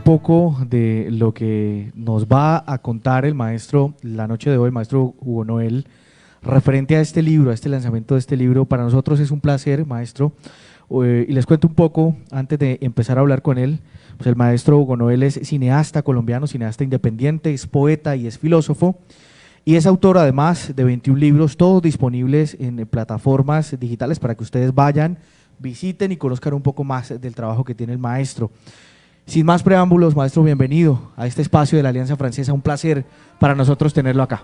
poco de lo que nos va a contar el maestro la noche de hoy, el maestro Hugo Noel, referente a este libro, a este lanzamiento de este libro. Para nosotros es un placer, maestro, y les cuento un poco, antes de empezar a hablar con él, pues el maestro Hugo Noel es cineasta colombiano, cineasta independiente, es poeta y es filósofo, y es autor además de 21 libros, todos disponibles en plataformas digitales para que ustedes vayan, visiten y conozcan un poco más del trabajo que tiene el maestro. Sin más preámbulos, maestro, bienvenido a este espacio de la Alianza Francesa, un placer para nosotros tenerlo acá.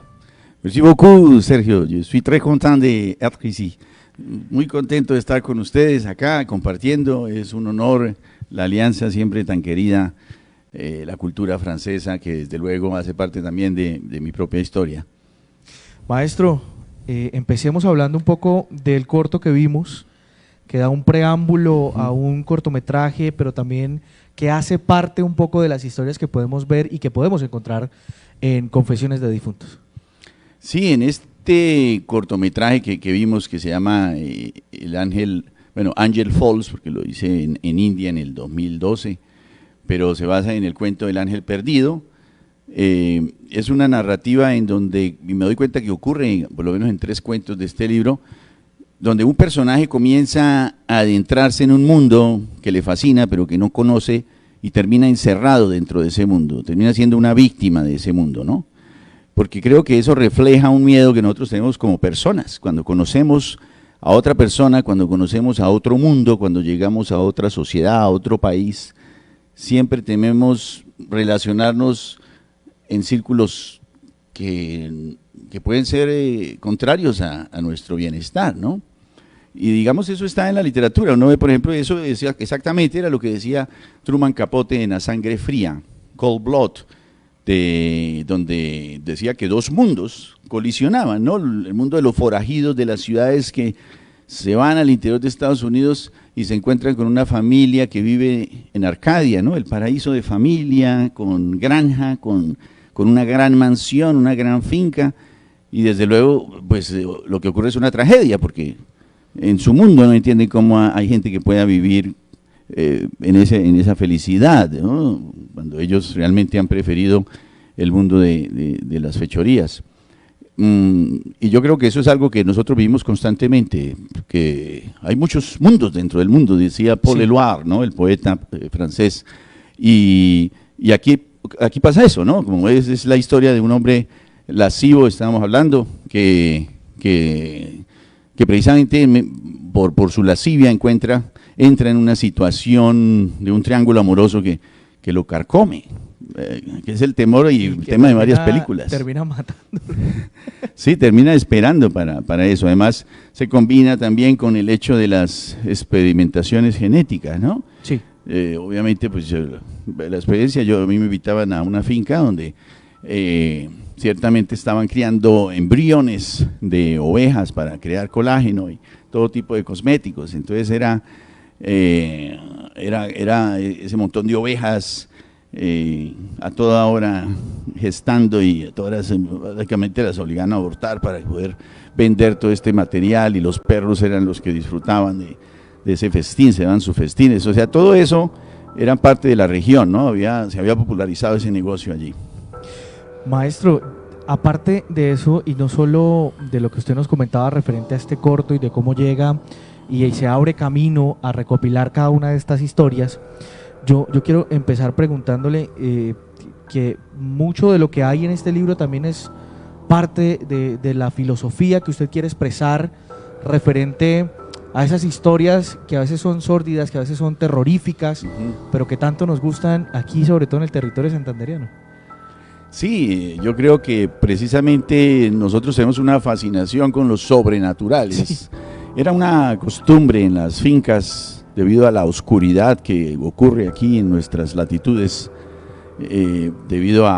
Merci beaucoup, Sergio. Je suis très content d'être ici. Muy contento de estar con ustedes acá compartiendo. Es un honor la alianza siempre tan querida, la cultura francesa, que desde luego hace parte también de mi propia historia. Maestro, empecemos hablando un poco del corto que vimos, que da un preámbulo a un cortometraje, pero también que hace parte un poco de las historias que podemos ver y que podemos encontrar en Confesiones de Difuntos. Sí, en este cortometraje que vimos, que se llama El Ángel, bueno, Angel Falls, porque lo hice en India en el 2012, pero se basa en el cuento del ángel perdido. Es una narrativa en donde me doy cuenta que ocurre, por lo menos en 3 cuentos de este libro, donde un personaje comienza a adentrarse en un mundo que le fascina, pero que no conoce, y termina encerrado dentro de ese mundo, termina siendo una víctima de ese mundo, ¿no? Porque creo que eso refleja un miedo que nosotros tenemos como personas, cuando conocemos a otra persona, cuando conocemos a otro mundo, cuando llegamos a otra sociedad, a otro país, siempre tememos relacionarnos en círculos que pueden ser contrarios a nuestro bienestar, ¿no? Y digamos, eso está en la literatura. Uno ve, por ejemplo, eso decía, exactamente era lo que decía Truman Capote en A Sangre Fría, Cold Blood, donde decía que 2 mundos colisionaban, ¿no? El mundo de los forajidos de las ciudades que se van al interior de Estados Unidos y se encuentran con una familia que vive en Arcadia, ¿no? El paraíso de familia, con granja, con una gran mansión, una gran finca, y desde luego, pues lo que ocurre es una tragedia, porque en su mundo no entienden cómo hay gente que pueda vivir en esa felicidad, ¿no? Cuando ellos realmente han preferido el mundo de las fechorías. Y yo creo que eso es algo que nosotros vivimos constantemente, que hay muchos mundos dentro del mundo, decía Paul Éluard, ¿no? El poeta francés, y aquí pasa eso, ¿no? Como es la historia de un hombre lascivo, estábamos hablando, que precisamente por su lascivia entra en una situación de un triángulo amoroso que lo carcome, que es el temor y el tema de varias películas. Termina matando. Sí, termina esperando para eso. Además, se combina también con el hecho de las experimentaciones genéticas, ¿no? Sí. Obviamente, pues la experiencia, a mí me invitaban a una finca donde ciertamente estaban criando embriones de ovejas para crear colágeno y todo tipo de cosméticos. Entonces era ese montón de ovejas a toda hora gestando, y a todas horas básicamente las obligaban a abortar para poder vender todo este material, y los perros eran los que disfrutaban de ese festín, se daban sus festines. O sea, todo eso era parte de la región, ¿no? Se había popularizado ese negocio allí. Maestro, aparte de eso, y no solo de lo que usted nos comentaba referente a este corto y de cómo llega y se abre camino a recopilar cada una de estas historias, yo quiero empezar preguntándole que mucho de lo que hay en este libro también es parte de la filosofía que usted quiere expresar referente a esas historias que a veces son sórdidas, que a veces son terroríficas, pero que tanto nos gustan aquí, sobre todo en el territorio santandereano. Sí, yo creo que precisamente nosotros tenemos una fascinación con los sobrenaturales. Sí. Era una costumbre en las fincas, debido a la oscuridad que ocurre aquí en nuestras latitudes, debido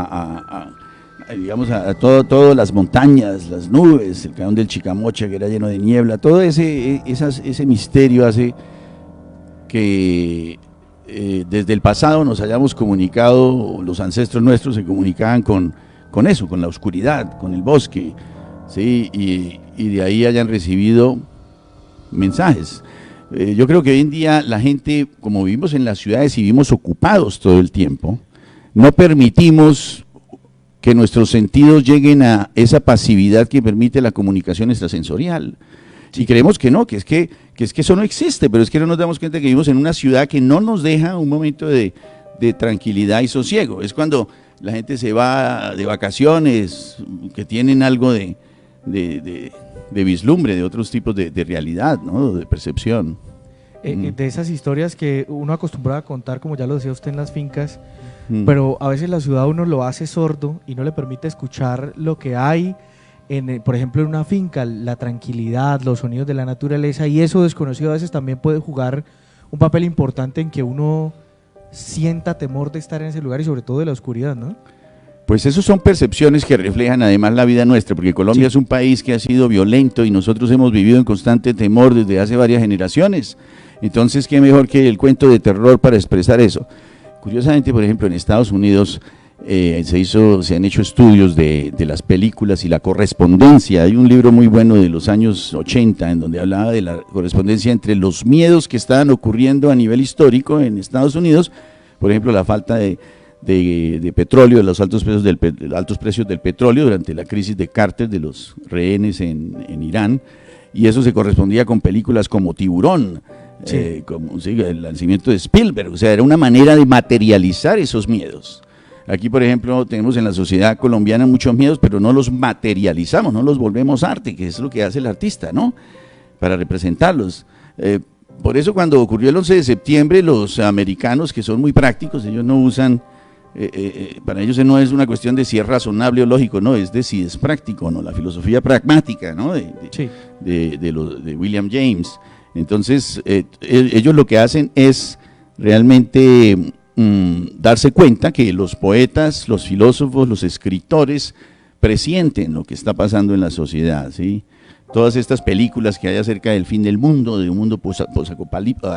digamos, a todas las montañas, las nubes, el cañón del Chicamocha que era lleno de niebla, todo ese misterio hace que desde el pasado nos hayamos comunicado, los ancestros nuestros se comunicaban con eso, con la oscuridad, con el bosque, ¿sí? Y de ahí hayan recibido mensajes. Yo creo que hoy en día la gente, como vivimos en las ciudades y vivimos ocupados todo el tiempo, no permitimos que nuestros sentidos lleguen a esa pasividad que permite la comunicación extrasensorial. Y creemos que no, que es que eso no existe, pero es que no nos damos cuenta que vivimos en una ciudad que no nos deja un momento de tranquilidad y sosiego. Es cuando la gente se va de vacaciones, que tienen algo de vislumbre de otros tipos de realidad, ¿no? De percepción. De esas historias que uno acostumbraba a contar, como ya lo decía usted, en las fincas, pero a veces la ciudad uno lo hace sordo y no le permite escuchar lo que hay, por ejemplo, en una finca, la tranquilidad, los sonidos de la naturaleza, y eso desconocido a veces también puede jugar un papel importante en que uno sienta temor de estar en ese lugar y sobre todo de la oscuridad, ¿no? Pues esos son percepciones que reflejan además la vida nuestra, porque Colombia es un país que ha sido violento y nosotros hemos vivido en constante temor desde hace varias generaciones. Entonces, ¿qué mejor que el cuento de terror para expresar eso? Curiosamente, por ejemplo, en Estados Unidos se han hecho estudios de las películas y la correspondencia. Hay un libro muy bueno de los años 80 en donde hablaba de la correspondencia entre los miedos que estaban ocurriendo a nivel histórico en Estados Unidos, por ejemplo, la falta de petróleo, de los altos precios del petróleo durante la crisis de Carter, de los rehenes en Irán, y eso se correspondía con películas como Tiburón, como el nacimiento de Spielberg. O sea, era una manera de materializar esos miedos. Aquí, por ejemplo, tenemos en la sociedad colombiana muchos miedos, pero no los materializamos, no los volvemos arte, que es lo que hace el artista, ¿no? Para representarlos. Por eso cuando ocurrió el 11 de septiembre, los americanos, que son muy prácticos, ellos no usan, para ellos no es una cuestión de si es razonable o lógico, no, es de si es práctico, ¿no? La filosofía pragmática, ¿no? De William James. Entonces, ellos lo que hacen es realmente darse cuenta que los poetas, los filósofos, los escritores presienten lo que está pasando en la sociedad, ¿sí? Todas estas películas que hay acerca del fin del mundo, de un mundo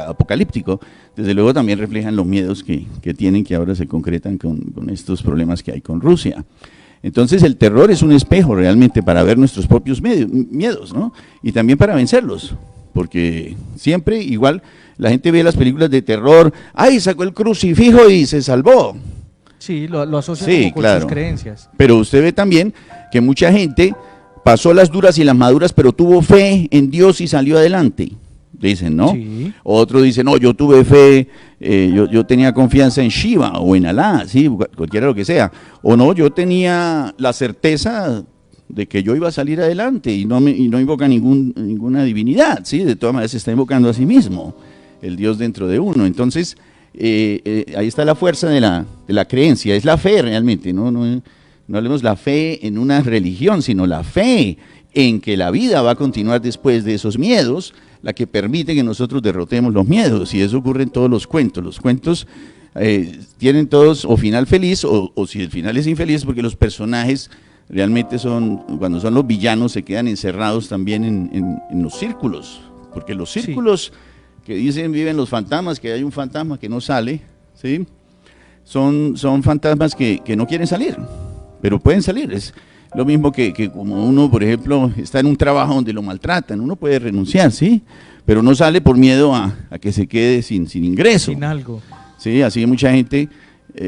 apocalíptico, desde luego también reflejan los miedos que tienen, que ahora se concretan con estos problemas que hay con Rusia. Entonces el terror es un espejo realmente para ver nuestros propios miedos, ¿no? Y también para vencerlos, porque siempre igual la gente ve las películas de terror, ¡ay, sacó el crucifijo y se salvó! Sí, lo asocia como con sus creencias. Pero usted ve también que mucha gente pasó las duras y las maduras, pero tuvo fe en Dios y salió adelante, dicen, ¿no? Sí. Otro dice, no, yo tuve fe, yo tenía confianza en Shiva o en Alá, ¿sí? Cualquiera lo que sea. O no, yo tenía la certeza de que yo iba a salir adelante y no invoca ninguna divinidad, ¿sí? De todas maneras se está invocando a sí mismo, el Dios dentro de uno. Entonces, ahí está la fuerza de la creencia, es la fe realmente, no hablemos la fe en una religión, sino la fe en que la vida va a continuar después de esos miedos, la que permite que nosotros derrotemos los miedos, y eso ocurre en todos los cuentos. Los cuentos tienen todos o final feliz, o si el final es infeliz, porque los personajes realmente cuando son los villanos, se quedan encerrados también en los círculos, porque los círculos que dicen viven los fantasmas, que hay un fantasma que no sale, ¿sí? Son fantasmas que no quieren salir, pero pueden salir. Es lo mismo que como uno, por ejemplo, está en un trabajo donde lo maltratan, uno puede renunciar, ¿sí? Pero no sale por miedo a que se quede sin ingreso. Sin algo. Sí, así mucha gente,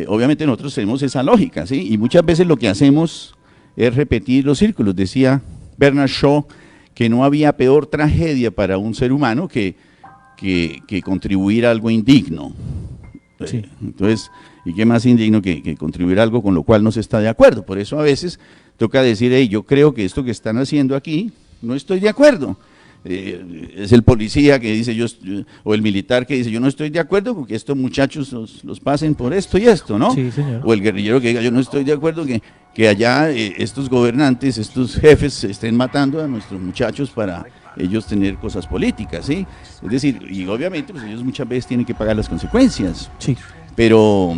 obviamente nosotros tenemos esa lógica, ¿sí? Y muchas veces lo que hacemos es repetir los círculos. Decía Bernard Shaw que no había peor tragedia para un ser humano que contribuir a algo indigno. Sí. Entonces, ¿y qué más indigno que contribuir a algo con lo cual no se está de acuerdo? Por eso a veces toca decir, hey, yo creo que esto que están haciendo aquí, no estoy de acuerdo. Es el policía que dice, o el militar que dice, yo no estoy de acuerdo con que estos muchachos los pasen por esto y esto, ¿no? Sí, señor. O el guerrillero que diga, yo no estoy de acuerdo que allá estos gobernantes, estos jefes estén matando a nuestros muchachos para ellos tener cosas políticas, ¿sí? Es decir, y obviamente pues ellos muchas veces tienen que pagar las consecuencias. Sí. Pero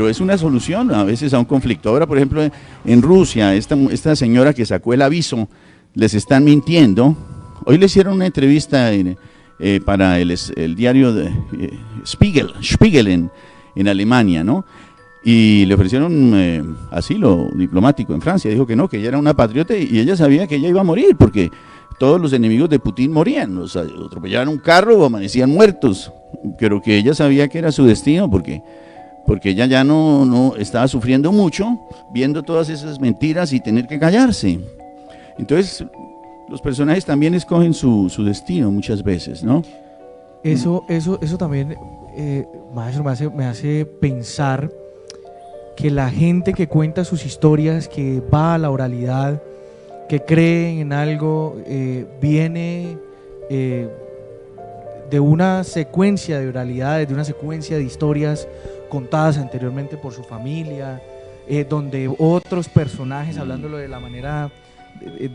es una solución a veces a un conflicto. Ahora, por ejemplo, en Rusia, esta señora que sacó el aviso, les están mintiendo. Hoy le hicieron una entrevista para el diario de Spiegel en Alemania, ¿no? Y le ofrecieron asilo diplomático en Francia. Dijo que no, que ella era una patriota y ella sabía que ella iba a morir porque todos los enemigos de Putin morían, los atropellaban un carro o amanecían muertos, pero que ella sabía que era su destino porque porque ella ya no estaba sufriendo mucho viendo todas esas mentiras y tener que callarse. Entonces, los personajes también escogen su destino muchas veces, ¿no? Eso también, maestro, me hace pensar que la gente que cuenta sus historias, que va a la oralidad, que cree en algo, viene de una secuencia de oralidades, de una secuencia de historias contadas anteriormente por su familia, donde otros personajes, hablándolo de la manera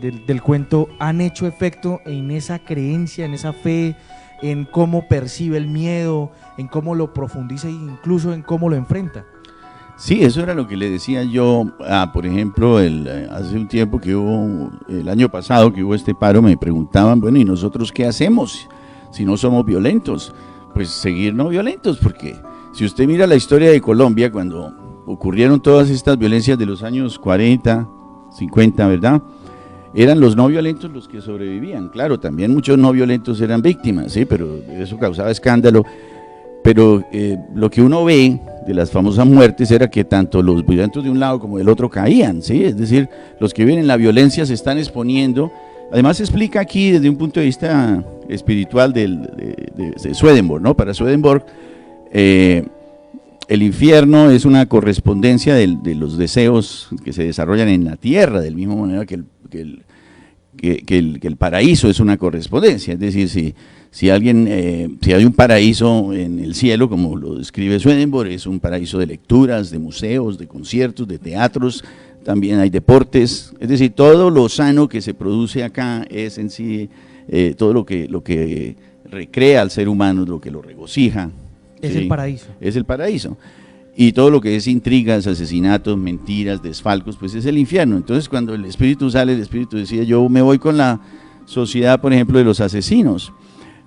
del cuento, han hecho efecto en esa creencia, en esa fe, en cómo percibe el miedo, en cómo lo profundiza e incluso en cómo lo enfrenta. Sí, eso era lo que le decía yo, por ejemplo, hace un tiempo que hubo, el año pasado que hubo este paro, me preguntaban, bueno, ¿y nosotros qué hacemos si no somos violentos? Pues seguir no violentos, porque si usted mira la historia de Colombia, cuando ocurrieron todas estas violencias de los años 40, 50, ¿verdad?, eran los no violentos los que sobrevivían. Claro, también muchos no violentos eran víctimas, sí, pero eso causaba escándalo. Pero lo que uno ve de las famosas muertes era que tanto los violentos de un lado como del otro caían, ¿sí? Es decir, los que viven en la violencia se están exponiendo. Además se explica aquí desde un punto de vista espiritual de Swedenborg, ¿no? Para Swedenborg, el infierno es una correspondencia de los deseos que se desarrollan en la tierra, del mismo manera que el paraíso es una correspondencia. Es decir, si hay un paraíso en el cielo, como lo describe Swedenborg, es un paraíso de lecturas, de museos, de conciertos, de teatros, también hay deportes. Es decir, todo lo sano que se produce acá es en sí todo lo que recrea al ser humano, lo que lo regocija. Es el paraíso. Es el paraíso. Y todo lo que es intrigas, asesinatos, mentiras, desfalcos, pues es el infierno. Entonces cuando el espíritu sale, el espíritu decía, yo me voy con la sociedad, por ejemplo, de los asesinos.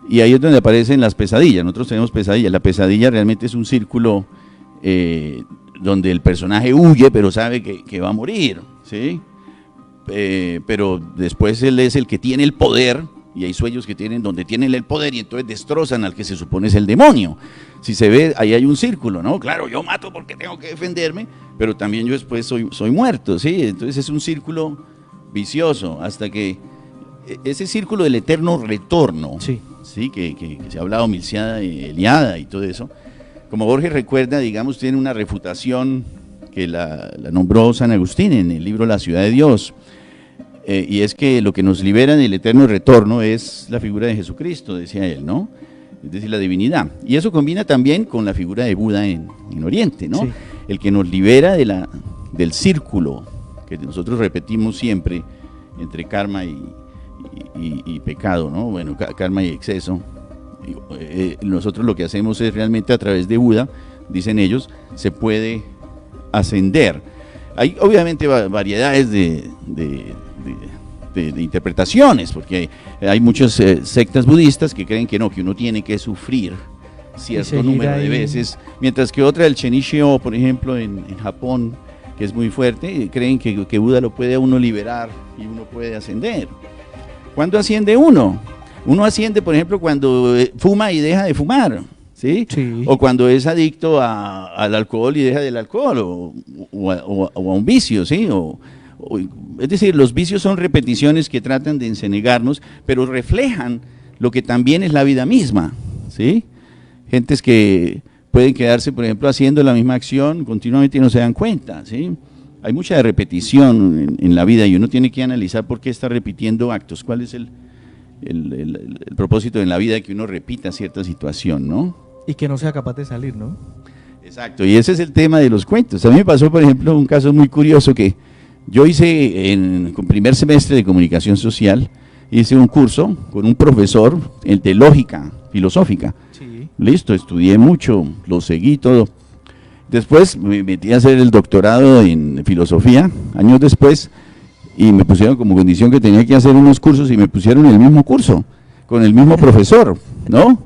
Y ahí es donde aparecen las pesadillas. Nosotros tenemos pesadillas. La pesadilla realmente es un círculo donde el personaje huye, pero sabe que va a morir, ¿sí? Pero después él es el que tiene el poder, y hay sueños que tienen donde tienen el poder y entonces destrozan al que se supone es el demonio. Si se ve, ahí hay un círculo, ¿no? Claro, yo mato porque tengo que defenderme, pero también yo después soy muerto, ¿sí? Entonces es un círculo vicioso, hasta que ese círculo del eterno retorno, sí, ¿sí? Que se ha hablado Milciada y Eliada y todo eso, como Borges recuerda, digamos, tiene una refutación que la nombró San Agustín en el libro La ciudad de Dios, y es que lo que nos libera del eterno retorno es la figura de Jesucristo, decía él, ¿no? Es decir, la divinidad. Y eso combina también con la figura de Buda en Oriente, ¿no? Sí. El que nos libera del círculo que nosotros repetimos siempre entre karma y pecado, ¿no? Bueno, karma y exceso. Nosotros lo que hacemos es realmente a través de Buda, dicen ellos, se puede ascender. Hay obviamente variedades de interpretaciones, porque hay muchas sectas budistas que creen que no, que uno tiene que sufrir cierto número de veces, mientras que otra, el Chenichio, por ejemplo, en Japón, que es muy fuerte, creen que Buda lo puede a uno liberar y uno puede ascender. ¿Cuándo asciende uno? Uno asciende, por ejemplo, cuando fuma y deja de fumar, ¿sí? Sí. O cuando es adicto al alcohol y deja del alcohol, o a un vicio, ¿sí? Es decir, los vicios son repeticiones que tratan de encenegarnos, pero reflejan lo que también es la vida misma, ¿sí? Gentes que pueden quedarse, por ejemplo, haciendo la misma acción continuamente y no se dan cuenta, ¿sí? Hay mucha repetición en la vida y uno tiene que analizar por qué está repitiendo actos, cuál es el propósito en la vida de que uno repita cierta situación, ¿no? Y que no sea capaz de salir, ¿no? Exacto, y ese es el tema de los cuentos. A mí me pasó, por ejemplo, un caso muy curioso que yo hice en primer semestre de comunicación social, hice un curso con un profesor de lógica filosófica. Sí. Listo, estudié mucho, lo seguí todo. Después me metí a hacer el doctorado en filosofía, años después, y me pusieron como condición que tenía que hacer unos cursos y me pusieron el mismo curso, con el mismo profesor, ¿no?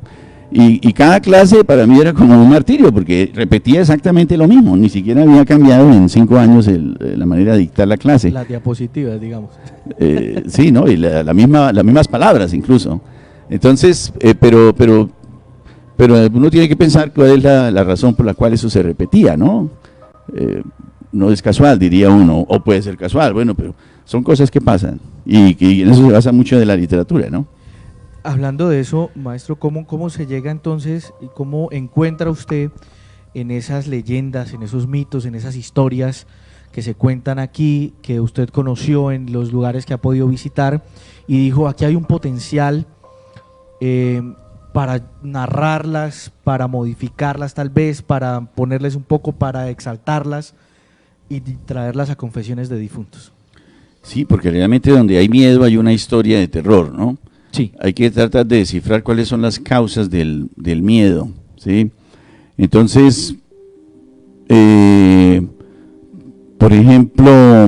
Y cada clase para mí era como un martirio, porque repetía exactamente lo mismo, ni siquiera había cambiado en 5 años la manera de dictar la clase. Las diapositivas, digamos. Sí, ¿no? Y las mismas palabras incluso. Entonces, pero pero uno tiene que pensar cuál es la razón por la cual eso se repetía, ¿no? No es casual, diría uno, o puede ser casual, bueno, pero son cosas que pasan, y en eso se basa mucho de la literatura, ¿no? Hablando de eso, maestro, ¿cómo se llega entonces y cómo encuentra usted en esas leyendas, en esos mitos, en esas historias que se cuentan aquí, que usted conoció en los lugares que ha podido visitar y dijo, aquí hay un potencial para narrarlas, para modificarlas tal vez, para ponerles un poco, para exaltarlas y traerlas a confesiones de difuntos? Sí, porque realmente donde hay miedo hay una historia de terror, ¿no? Sí. Hay que tratar de descifrar cuáles son las causas del miedo, ¿sí? Entonces, por ejemplo,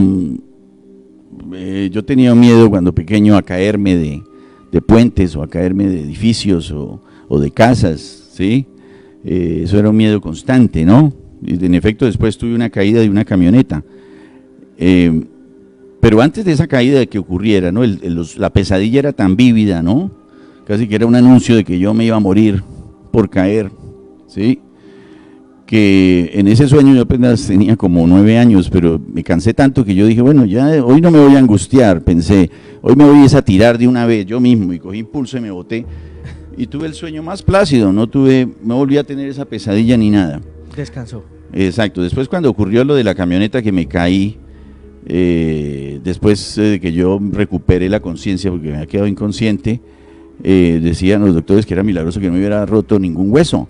yo tenía miedo cuando pequeño a caerme de puentes o a caerme de edificios o de casas, ¿sí? Eso era un miedo constante, ¿no? Y en efecto después tuve una caída de una camioneta. Pero antes de esa caída que ocurriera, ¿no? La pesadilla era tan vívida, ¿no? Casi que era un anuncio de que yo me iba a morir por caer, ¿sí? Que en ese sueño yo apenas tenía como 9 años, pero me cansé tanto que yo dije, bueno, ya hoy no me voy a angustiar, pensé, hoy me voy a tirar de una vez yo mismo, y cogí impulso y me boté, y tuve el sueño más plácido, no volví a tener esa pesadilla ni nada. Descansó. Exacto, después cuando ocurrió lo de la camioneta que me caí, después de que yo recuperé la conciencia porque me había quedado inconsciente, decían los doctores que era milagroso que no me hubiera roto ningún hueso,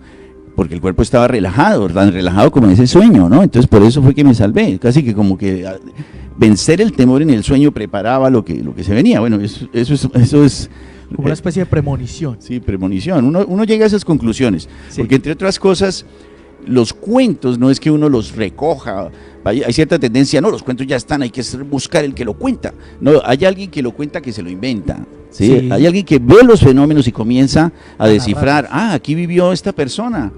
porque el cuerpo estaba relajado, tan relajado como en ese sueño, ¿no? Entonces por eso fue que me salvé, casi que como que vencer el temor en el sueño preparaba lo que se venía. Bueno, eso es como una especie de premonición. Sí, premonición. Uno llega a esas conclusiones, sí. Porque entre otras cosas, los cuentos no es que uno los recoja, hay cierta tendencia, no, los cuentos ya están, hay que buscar el que lo cuenta. No, hay alguien que lo cuenta que se lo inventa. ¿Sí? Sí. Hay alguien que ve los fenómenos y comienza a descifrar, aquí vivió esta persona,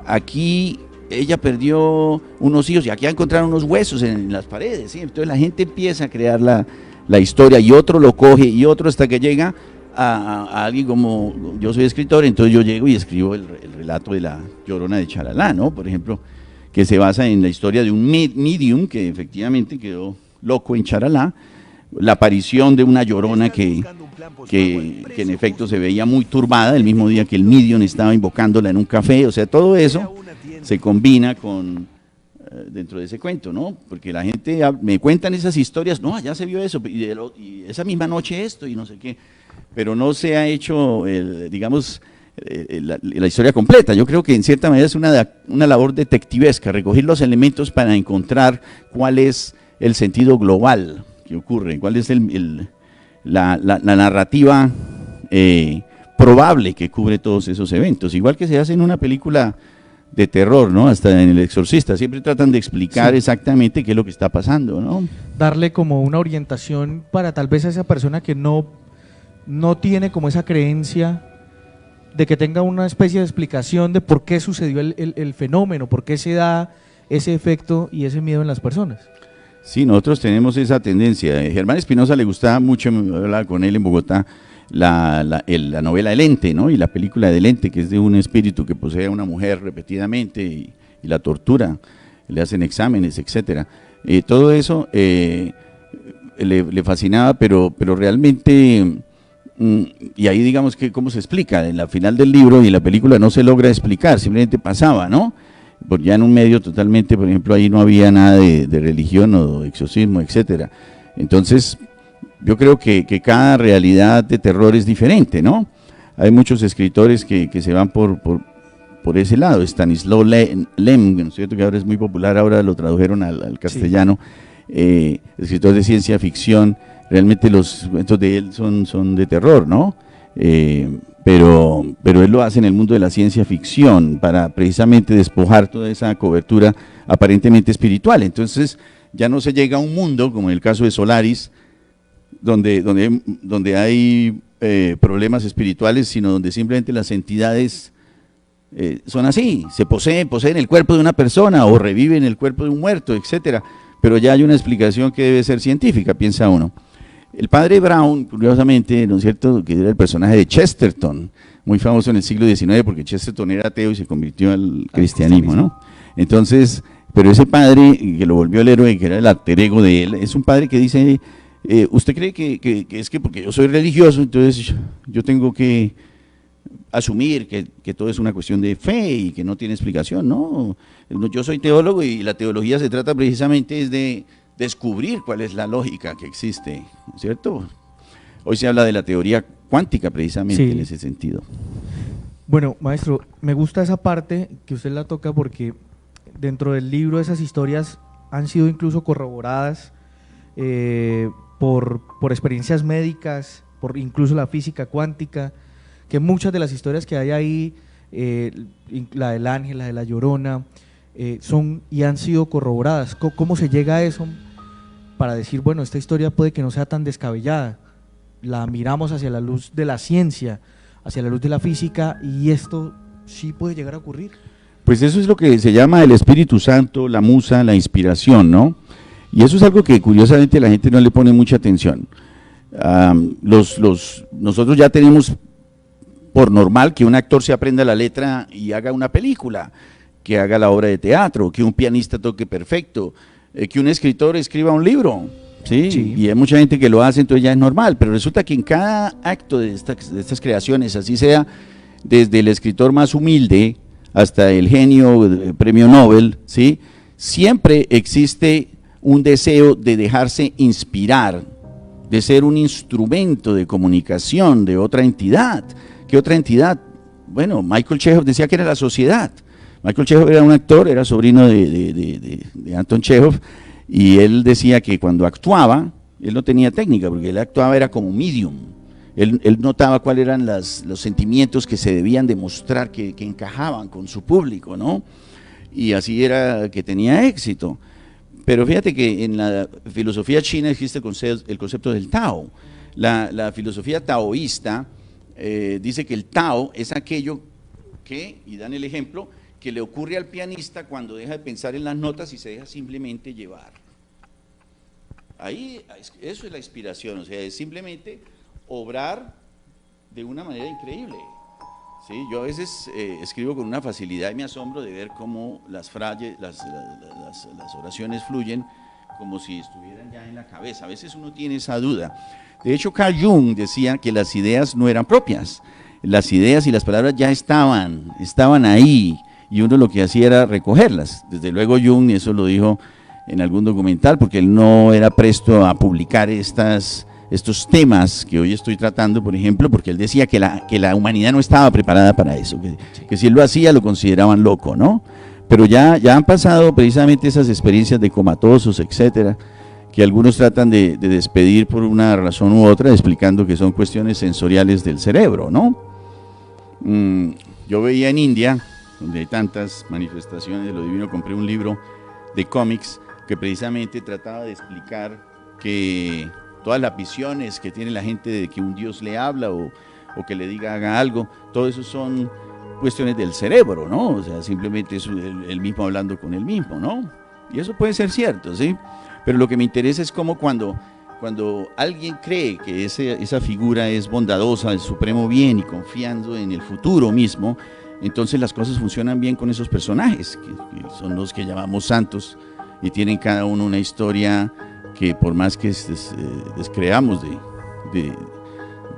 aquí ella perdió unos hijos y aquí encontraron unos huesos en las paredes, ¿sí? Entonces la gente empieza a crear la historia y otro lo coge y otro hasta que llega a alguien como, yo soy escritor, entonces yo llego y escribo el relato de la Llorona de Charalá, ¿no? Por ejemplo, que se basa en la historia de un medium que efectivamente quedó loco en Charalá, la aparición de una llorona que en efecto se veía muy turbada el mismo día que el medium estaba invocándola en un café, o sea, todo eso se combina con dentro de ese cuento, ¿no? Porque la gente me cuentan esas historias, no, allá se vio eso, y esa misma noche esto, y no sé qué, pero no se ha hecho, digamos, la historia completa. Yo creo que en cierta manera es una labor detectivesca, recoger los elementos para encontrar cuál es el sentido global que ocurre, cuál es la narrativa probable que cubre todos esos eventos, igual que se hace en una película de terror, ¿no? Hasta en El Exorcista, siempre tratan de explicar exactamente qué es lo que está pasando, ¿no? Darle como una orientación para tal vez a esa persona que no tiene como esa creencia de que tenga una especie de explicación de por qué sucedió el fenómeno, por qué se da ese efecto y ese miedo en las personas. Sí, nosotros tenemos esa tendencia. Germán Espinosa le gustaba mucho, me hablaba con él en Bogotá, la novela El Ente, ¿no? Y la película del Ente, que es de un espíritu que posee a una mujer repetidamente y la tortura, le hacen exámenes, etcétera. Todo eso le fascinaba, pero realmente, y ahí digamos que cómo se explica, en la final del libro y la película no se logra explicar, simplemente pasaba, ¿no? Porque ya en un medio totalmente, por ejemplo, ahí no había nada de religión o exorcismo, etcétera. Entonces, yo creo que cada realidad de terror es diferente, ¿no? Hay muchos escritores que se van por ese lado. Stanislaw Lem, ¿no es cierto? Que ahora es muy popular, ahora lo tradujeron al castellano, sí. Escritor de ciencia ficción, realmente los cuentos de él son de terror, ¿no? Pero él lo hace en el mundo de la ciencia ficción para precisamente despojar toda esa cobertura aparentemente espiritual. Entonces ya no se llega a un mundo, como en el caso de Solaris, donde hay problemas espirituales, sino donde simplemente las entidades son así, poseen el cuerpo de una persona o reviven el cuerpo de un muerto, etcétera. Pero ya hay una explicación que debe ser científica, piensa uno. El padre Brown, curiosamente, ¿no es cierto?, que era el personaje de Chesterton, muy famoso en el siglo XIX, porque Chesterton era ateo y se convirtió al cristianismo, ¿no? Entonces, pero ese padre que lo volvió el héroe, que era el alter ego de él, es un padre que dice, ¿usted cree que es que porque yo soy religioso, entonces yo tengo que asumir que todo es una cuestión de fe y que no tiene explicación? No, yo soy teólogo y la teología se trata precisamente es de descubrir cuál es la lógica que existe, ¿cierto? Hoy se habla de la teoría cuántica precisamente en ese sentido. Bueno, maestro, me gusta esa parte que usted la toca porque dentro del libro esas historias han sido incluso corroboradas por experiencias médicas, por incluso la física cuántica, que muchas de las historias que hay ahí, la del ángel, la de la Llorona, son y han sido corroboradas. ¿Cómo se llega a eso para decir, bueno, esta historia puede que no sea tan descabellada? La miramos hacia la luz de la ciencia, hacia la luz de la física, y esto sí puede llegar a ocurrir. Pues eso es lo que se llama el Espíritu Santo, la musa, la inspiración, ¿no? Y eso es algo que curiosamente la gente no le pone mucha atención. Nosotros ya tenemos por normal que un actor se aprenda la letra y haga una película, que haga la obra de teatro, que un pianista toque perfecto, que un escritor escriba un libro, ¿sí? Sí. Y hay mucha gente que lo hace, entonces ya es normal, pero resulta que en cada acto de estas creaciones, así sea desde el escritor más humilde hasta el genio de premio Nobel, ¿sí?, siempre existe un deseo de dejarse inspirar, de ser un instrumento de comunicación de otra entidad. ¿Qué otra entidad? Bueno, Michael Chekhov decía que era la sociedad. Michael Chekhov era un actor, era sobrino de Anton Chekhov, y él decía que cuando actuaba, él no tenía técnica, porque él actuaba era como medium. Él notaba cuáles eran los sentimientos que se debían demostrar que encajaban con su público, ¿no? Y así era que tenía éxito. Pero fíjate que en la filosofía china existe el concepto del Tao. La filosofía taoísta dice que el Tao es aquello que, y dan el ejemplo, que le ocurre al pianista cuando deja de pensar en las notas y se deja simplemente llevar. Ahí, eso es la inspiración, o sea, es simplemente obrar de una manera increíble. ¿Sí? Yo a veces escribo con una facilidad y me asombro de ver cómo las oraciones fluyen como si estuvieran ya en la cabeza. A veces uno tiene esa duda. De hecho, Carl Jung decía que las ideas no eran propias. Las ideas y las palabras ya estaban ahí, y uno lo que hacía era recogerlas. Desde luego Jung, eso lo dijo en algún documental, porque él no era presto a publicar estos temas que hoy estoy tratando, por ejemplo, porque él decía que la humanidad no estaba preparada para eso, que si él lo hacía lo consideraban loco, ¿no? Pero ya han pasado precisamente esas experiencias de comatosos, etcétera, que algunos tratan de despedir por una razón u otra, explicando que son cuestiones sensoriales del cerebro, ¿no? Yo veía en India, donde hay tantas manifestaciones de lo divino, compré un libro de cómics que precisamente trataba de explicar que todas las visiones que tiene la gente de que un Dios le habla o que le diga haga algo, todo eso son cuestiones del cerebro, ¿no? O sea, simplemente es el mismo hablando con el mismo, ¿no? Y eso puede ser cierto, ¿sí? Pero lo que me interesa es cómo cuando alguien cree que esa figura es bondadosa, el supremo bien y confiando en el futuro mismo, entonces las cosas funcionan bien con esos personajes, que son los que llamamos santos, y tienen cada uno una historia que por más que descreamos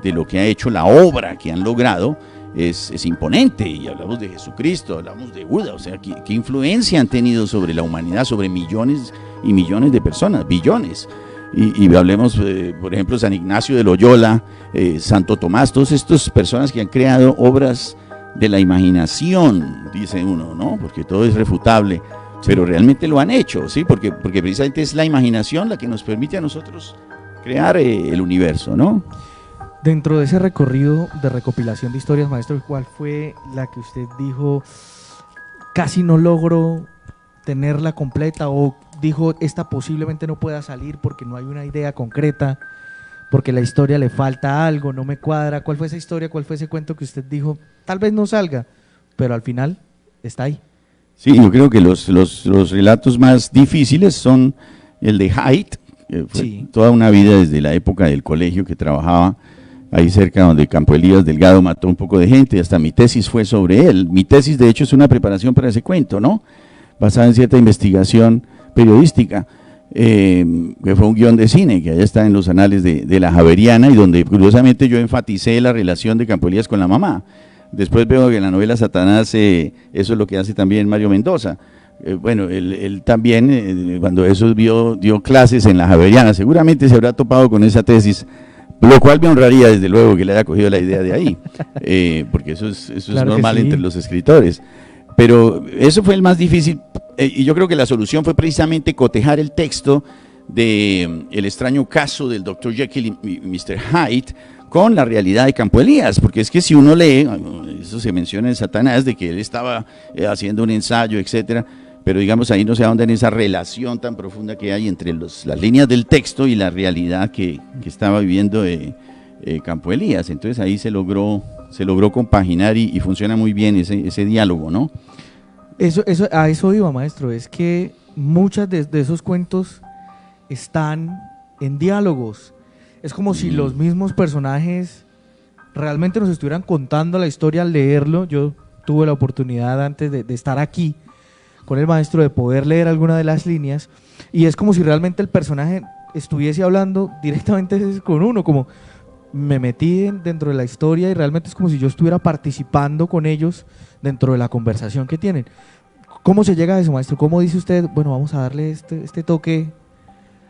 de lo que ha hecho la obra que han logrado, es imponente. Y hablamos de Jesucristo, hablamos de Buda, o sea, ¿qué influencia han tenido sobre la humanidad, sobre millones y millones de personas, billones? Y hablemos, por ejemplo, San Ignacio de Loyola, Santo Tomás, todas estas personas que han creado obras de la imaginación, dice uno, ¿no? Porque todo es refutable, pero realmente lo han hecho, ¿sí? Porque precisamente es la imaginación la que nos permite a nosotros crear el universo, ¿no? Dentro de ese recorrido de recopilación de historias, maestro, ¿cuál fue la que usted dijo, casi no logro tenerla completa, o dijo, esta posiblemente no pueda salir porque no hay una idea concreta, porque la historia le falta algo, no me cuadra? ¿Cuál fue esa historia, cuál fue ese cuento que usted dijo, tal vez no salga, pero al final está ahí? Sí, yo creo que los relatos más difíciles son el de Hyde, Fue Sí. toda una vida desde la época del colegio que trabajaba ahí cerca donde Campo Elías Delgado mató un poco de gente, hasta mi tesis fue sobre él. Mi tesis de hecho es una preparación para ese cuento, ¿no? Basada en cierta investigación periodística, que fue un guión de cine, que allá está en los anales de la Javeriana, y donde curiosamente yo enfaticé la relación de Campo Elías con la mamá. Después veo que en la novela Satanás eso es lo que hace también Mario Mendoza. Bueno, él también, cuando eso dio clases en la Javeriana, seguramente se habrá topado con esa tesis, lo cual me honraría desde luego que le haya cogido la idea de ahí, porque eso Claro es normal que sí. entre los escritores. Pero eso fue el más difícil, y yo creo que la solución fue precisamente cotejar el texto de El extraño caso del Dr. Jekyll y Mr. Hyde con la realidad de Campo Elías, porque es que si uno lee, eso se menciona en Satanás, de que él estaba haciendo un ensayo, etcétera, pero digamos ahí no se ahonda en esa relación tan profunda que hay entre las líneas del texto y la realidad que estaba viviendo Campo Elías. Entonces ahí se logró compaginar y funciona muy bien ese diálogo, ¿no? A eso iba, maestro, es que muchas de esos cuentos están en diálogos. Es como si los mismos personajes realmente nos estuvieran contando la historia al leerlo. Yo tuve la oportunidad antes de estar aquí con el maestro de poder leer alguna de las líneas, y es como si realmente el personaje estuviese hablando directamente con uno, como me metí dentro de la historia y realmente es como si yo estuviera participando con ellos dentro de la conversación que tienen. ¿Cómo se llega a eso, maestro? ¿Cómo dice usted, bueno, vamos a darle este toque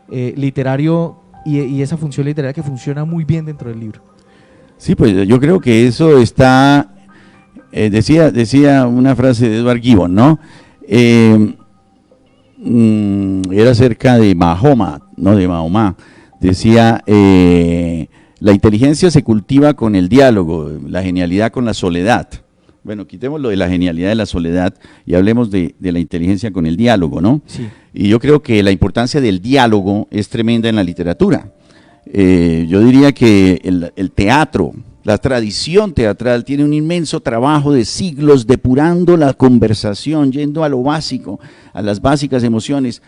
literario y esa función literaria que funciona muy bien dentro del libro? Sí, pues yo creo que eso está, decía una frase de Edward Gibbon, ¿no? Era acerca de Mahoma, no de Mahoma. Decía, la inteligencia se cultiva con el diálogo, la genialidad con la soledad. Bueno, quitemos lo de la genialidad de la soledad y hablemos de la inteligencia con el diálogo, ¿no? Sí. Y yo creo que la importancia del diálogo es tremenda en la literatura. Yo diría que el teatro, la tradición teatral tiene un inmenso trabajo de siglos depurando la conversación, yendo a lo básico, a las básicas emociones.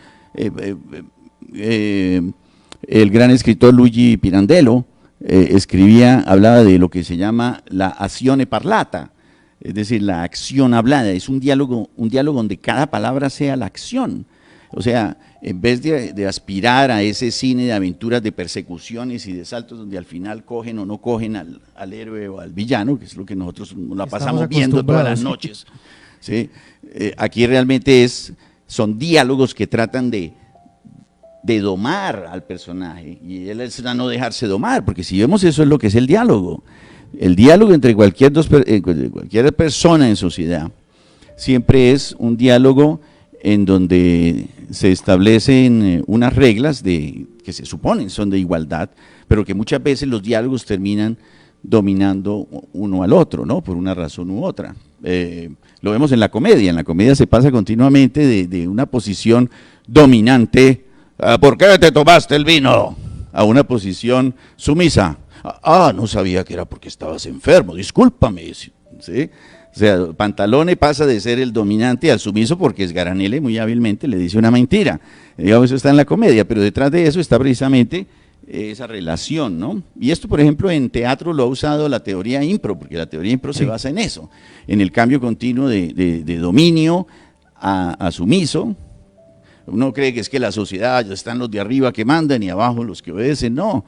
El gran escritor Luigi Pirandello hablaba de lo que se llama la azione parlata, es decir, la acción hablada. Es un diálogo donde cada palabra sea la acción. O sea, en vez de aspirar a ese cine de aventuras, de persecuciones y de saltos donde al final cogen o no cogen al héroe o al villano, que es lo que nosotros la pasamos viendo todas las noches, ¿sí? Aquí realmente son diálogos que tratan de domar al personaje, y él es a no dejarse domar, porque si vemos eso es lo que es el diálogo. El diálogo entre cualquier persona en sociedad siempre es un diálogo en donde se establecen unas reglas que se suponen son de igualdad, pero que muchas veces los diálogos terminan dominando uno al otro, ¿no? Por una razón u otra. Lo vemos en la comedia se pasa continuamente de una posición dominante, ¿por qué te tomaste el vino?, a una posición sumisa. No sabía que era porque estabas enfermo, discúlpame, ¿sí? O sea, Pantalone pasa de ser el dominante al sumiso porque Sgaranelli muy hábilmente le dice una mentira. Digamos, eso está en la comedia, pero detrás de eso está precisamente esa relación, ¿no? Y esto, por ejemplo, en teatro lo ha usado la teoría impro, porque la teoría impro se basa en eso, en el cambio continuo de dominio a sumiso. Uno cree que es que la sociedad, ya están los de arriba que mandan y abajo los que obedecen. No,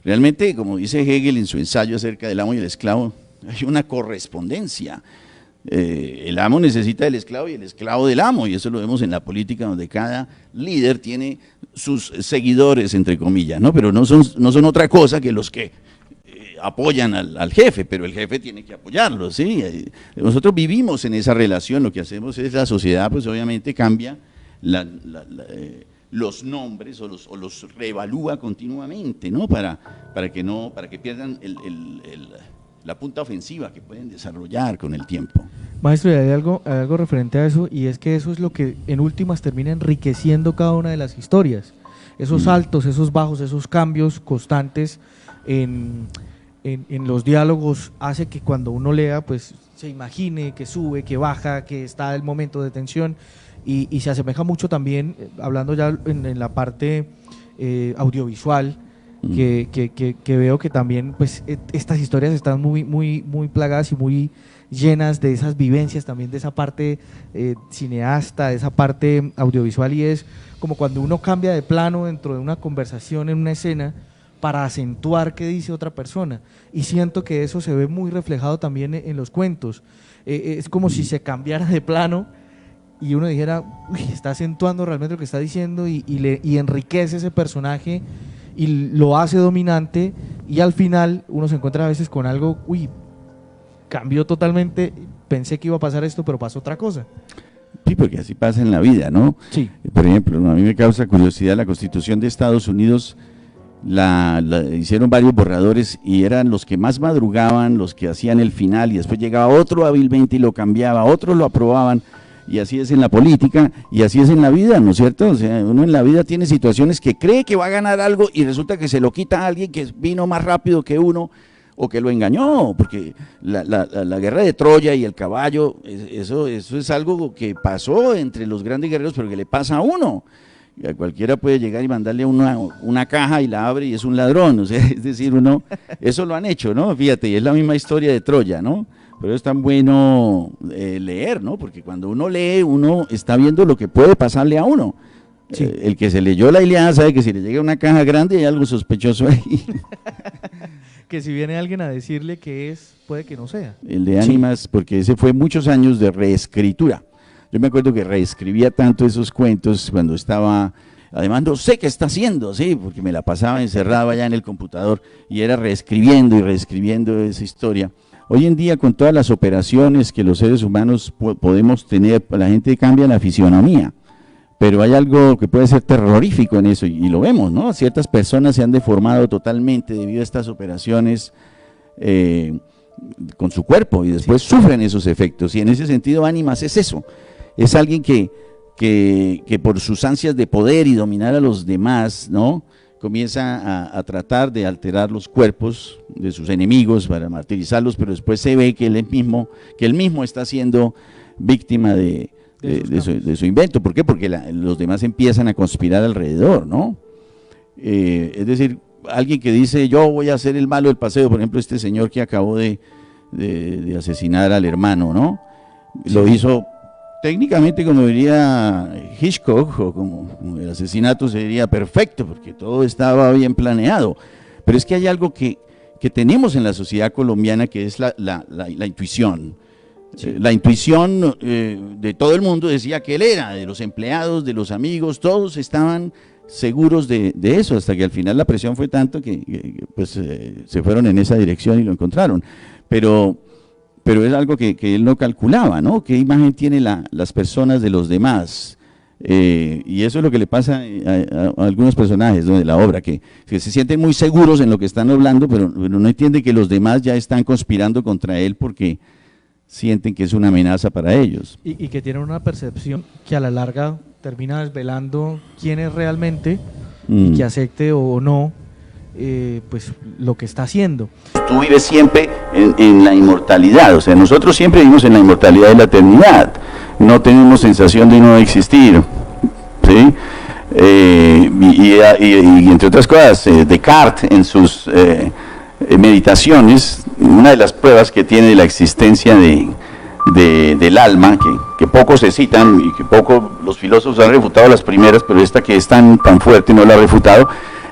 realmente, como dice Hegel en su ensayo acerca del amo y el esclavo, hay una correspondencia. El amo necesita del esclavo y el esclavo del amo, y eso lo vemos en la política, donde cada líder tiene sus seguidores, entre comillas, ¿no? Pero no son otra cosa que los que apoyan al jefe, pero el jefe tiene que apoyarlo, ¿sí? Nosotros vivimos en esa relación, lo que hacemos es la sociedad, pues obviamente cambia los nombres o los reevalúa continuamente, ¿no? Para que pierdan la punta ofensiva que pueden desarrollar con el tiempo. Maestro, y hay algo referente a eso, y es que eso es lo que en últimas termina enriqueciendo cada una de las historias. Esos altos, esos bajos, esos cambios constantes en los diálogos hace que cuando uno lea, pues se imagine que sube, que baja, que está el momento de tensión, y se asemeja mucho también, hablando ya en la parte audiovisual, que veo que también pues estas historias están muy plagadas y muy llenas de esas vivencias también, de esa parte cineasta, de esa parte audiovisual, y es como cuando uno cambia de plano dentro de una conversación en una escena para acentuar qué dice otra persona, y siento que eso se ve muy reflejado también en los cuentos. Es como si se cambiara de plano y uno dijera, uy, está acentuando realmente lo que está diciendo, y enriquece ese personaje y lo hace dominante, y al final uno se encuentra a veces con algo, uy, cambió totalmente, pensé que iba a pasar esto, pero pasó otra cosa. Sí, porque así pasa en la vida, ¿no? Sí. Por ejemplo, a mí me causa curiosidad la Constitución de Estados Unidos. La hicieron varios borradores y eran los que más madrugaban, los que hacían el final, y después llegaba otro hábilmente y lo cambiaba, otros lo aprobaban, y así es en la política y así es en la vida, ¿no es cierto? O sea, uno en la vida tiene situaciones que cree que va a ganar algo y resulta que se lo quita a alguien que vino más rápido que uno o que lo engañó, porque la guerra de Troya y el caballo, eso es algo que pasó entre los grandes guerreros, pero que le pasa a uno. A cualquiera puede llegar y mandarle una caja y la abre y es un ladrón, o sea, es decir, eso lo han hecho, ¿no? Fíjate, y es la misma historia de Troya, ¿no? Pero es tan bueno leer, ¿no? Porque cuando uno lee, uno está viendo lo que puede pasarle a uno. Sí. El que se leyó la Ilíada sabe que si le llega una caja grande hay algo sospechoso ahí. Que si viene alguien a decirle que es, puede que no sea. El de Ánimas, sí. Porque ese fue muchos años de reescritura. Yo me acuerdo que reescribía tanto esos cuentos cuando estaba, además no sé qué está haciendo, sí, porque me la pasaba encerrado allá en el computador y era reescribiendo y reescribiendo esa historia. Hoy en día, con todas las operaciones que los seres humanos podemos tener, la gente cambia la fisionomía, pero hay algo que puede ser terrorífico en eso, y lo vemos, ¿no? Ciertas personas se han deformado totalmente debido a estas operaciones con su cuerpo, y después sufren esos efectos, y en ese sentido Ánimas es eso, es alguien que por sus ansias de poder y dominar a los demás, ¿no?, comienza a tratar de alterar los cuerpos de sus enemigos para martirizarlos, pero después se ve que él mismo está siendo víctima de su invento. ¿Por qué? Porque los demás empiezan a conspirar alrededor, ¿no? Es decir, alguien que dice, yo voy a hacer el malo del paseo, por ejemplo, este señor que acabó de asesinar al hermano, ¿no? Sí. Lo hizo técnicamente, como diría Hitchcock, o como el asesinato sería perfecto, porque todo estaba bien planeado. Pero es que hay algo que tenemos en la sociedad colombiana, que es la intuición. Sí. La intuición de todo el mundo decía que él era, de los empleados, de los amigos, todos estaban seguros de eso, hasta que al final la presión fue tanto que se fueron en esa dirección y lo encontraron. Pero es algo que él no calculaba, ¿no? ¿Qué imagen tienen las personas de los demás? Y eso es lo que le pasa a algunos personajes, ¿no?, de la obra, que se sienten muy seguros en lo que están hablando, pero no entienden que los demás ya están conspirando contra él porque sienten que es una amenaza para ellos. Y que tienen una percepción que a la larga termina desvelando quién es realmente, y que acepte o no pues lo que está haciendo. Tú vives siempre en la inmortalidad, o sea, nosotros siempre vivimos en la inmortalidad de la eternidad, no tenemos sensación de no existir, ¿sí? Y entre otras cosas, Descartes en sus meditaciones, una de las pruebas que tiene de la existencia del alma, que poco se citan y que poco los filósofos han refutado las primeras, pero esta que es tan fuerte no la ha refutado,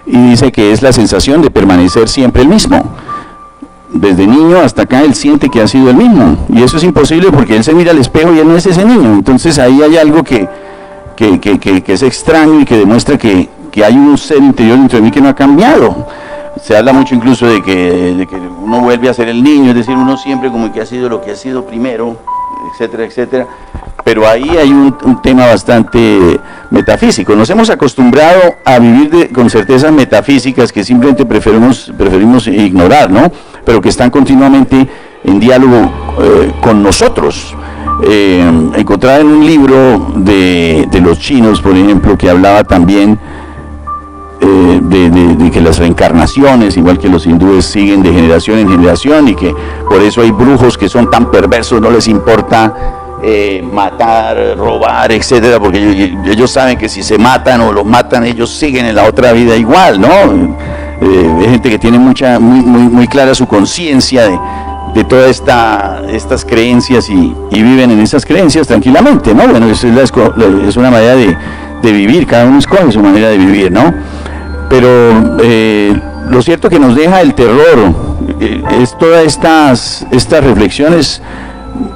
y dice que es la sensación de permanecer siempre el mismo. Desde niño hasta acá él siente que ha sido el mismo, y eso es imposible porque él se mira al espejo y él no es ese niño. Entonces ahí hay algo que es extraño y que demuestra que hay un ser interior dentro de mí que no ha cambiado. Se habla mucho incluso de que uno vuelve a ser el niño, es decir, uno siempre como que ha sido lo que ha sido primero, etcétera, etcétera. Pero ahí hay un tema bastante metafísico. Nos hemos acostumbrado a vivir con certezas metafísicas que simplemente preferimos ignorar, ¿no? Pero que están continuamente en diálogo con nosotros. Encontraba en un libro de los chinos, por ejemplo, que hablaba también de que las reencarnaciones, igual que los hindúes, siguen de generación en generación, y que por eso hay brujos que son tan perversos, no les importa matar, robar, etcétera, porque ellos saben que si se matan o los matan, ellos siguen en la otra vida igual, ¿no? Hay gente que tiene muy clara su conciencia de todas estas creencias y viven en esas creencias tranquilamente, ¿no? Bueno, eso es una manera de vivir, cada uno escoge su manera de vivir, ¿no? Pero lo cierto que nos deja el terror es todas estas reflexiones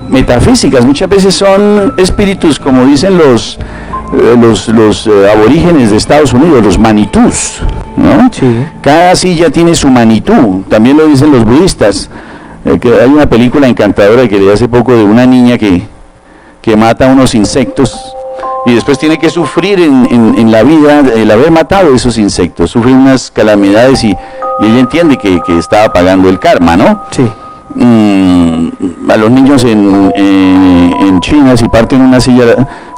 metafísicas. Muchas veces son espíritus, como dicen los aborígenes de Estados Unidos, los manitús, ¿no? Sí. Cada silla tiene su manitú, también lo dicen los budistas. Que hay una película encantadora que leí hace poco de una niña que mata unos insectos y después tiene que sufrir en la vida el haber matado esos insectos, sufre unas calamidades y ella entiende que estaba pagando el karma, ¿no? Sí. A los niños en China, si parten una silla,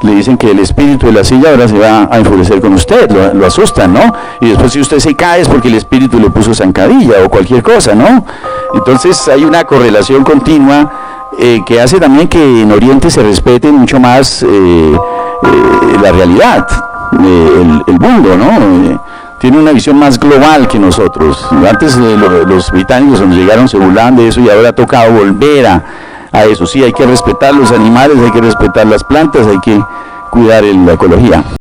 le dicen que el espíritu de la silla ahora se va a enfurecer con usted, lo asustan, ¿no? Y después si usted se cae es porque el espíritu le puso zancadilla o cualquier cosa, ¿no? Entonces hay una correlación continua que hace también que en Oriente se respete mucho más la realidad, el mundo, ¿no? Tiene una visión más global que nosotros. Antes los británicos cuando llegaron se burlaban de eso y ahora ha tocado volver a eso. Sí, hay que respetar los animales, hay que respetar las plantas, hay que cuidar la ecología.